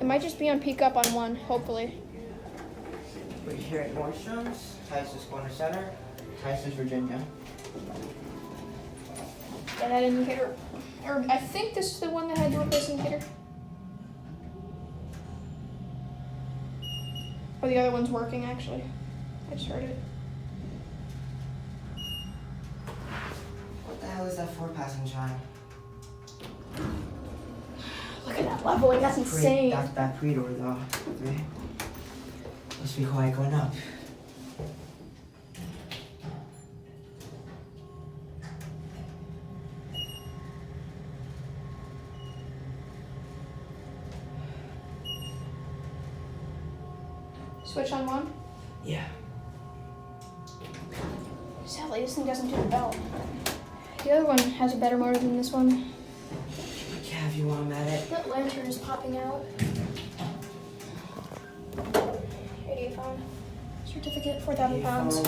might just be on peak up on one, hopefully. We're here at Nordstrom's, Tysons Corner Center, Tysons, Virginia. Yeah, that indicator. Or I think this is the one that had the replace indicator. Oh, the other one's working actually. I just heard it. What the hell is that 4-passing chime? Look at that leveling, that's insane. That's that pre-door though. 3. Must be quiet going up. Switch on one? Yeah. Sadly, this thing doesn't do the bell. The other one has a better motor than this one. Yeah, if you want, I'm at it. That lantern is popping out. 88 pound. Certificate, 4,000 pounds.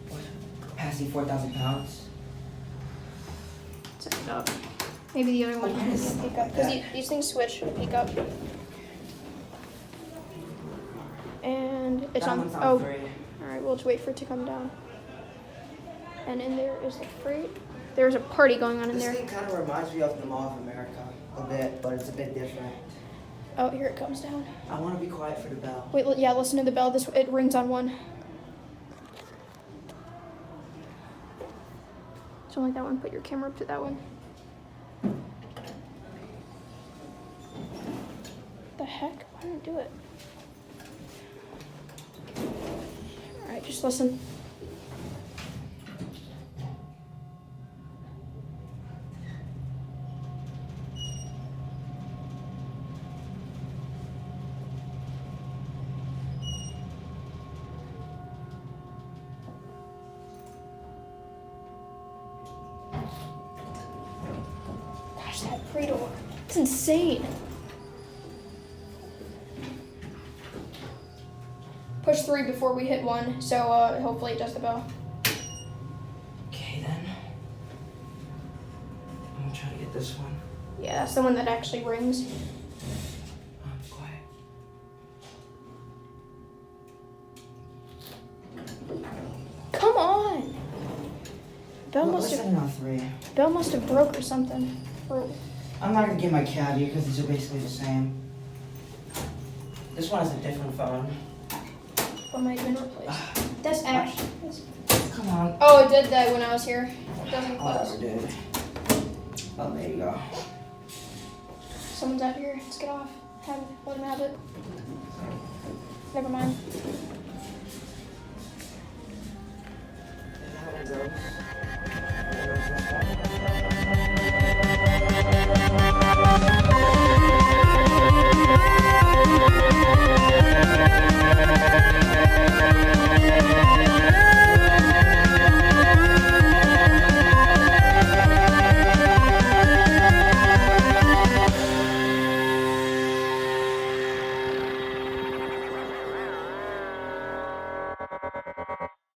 What? Capacity 4,000 pounds? Set it up. Maybe the other one has a peak up. Because these things switch to peak up. And it's that on. one's on Oh. 3. Alright, we'll just wait for it to come down. And in there is the freight. There's a party going on in there. This thing kind of reminds me of the Mall of America a bit, but it's a bit different. Oh, here it comes down. I want to be quiet for the bell. Wait, yeah, listen to the bell. It rings on one. So like that one, put your camera up to that one. The heck? Why didn't it do it? Alright, just listen. Gosh, that pre-door. It's insane. Push 3 before we hit 1, so hopefully it does the bell. Okay then. I'm gonna try to get this one. Yeah, that's the one that actually rings. Quiet. Come on! Bell must Listen have on 3. Bell must have broke or something. Or I'm not gonna get my cabbie because these are basically the same. This one has a different phone. what might have been replaced. That's actually. Come on. Oh, it did that when I was here. It doesn't Oh, close. it did. Oh, there you go. Someone's out here. Let's get off. Let him have it. Never mind.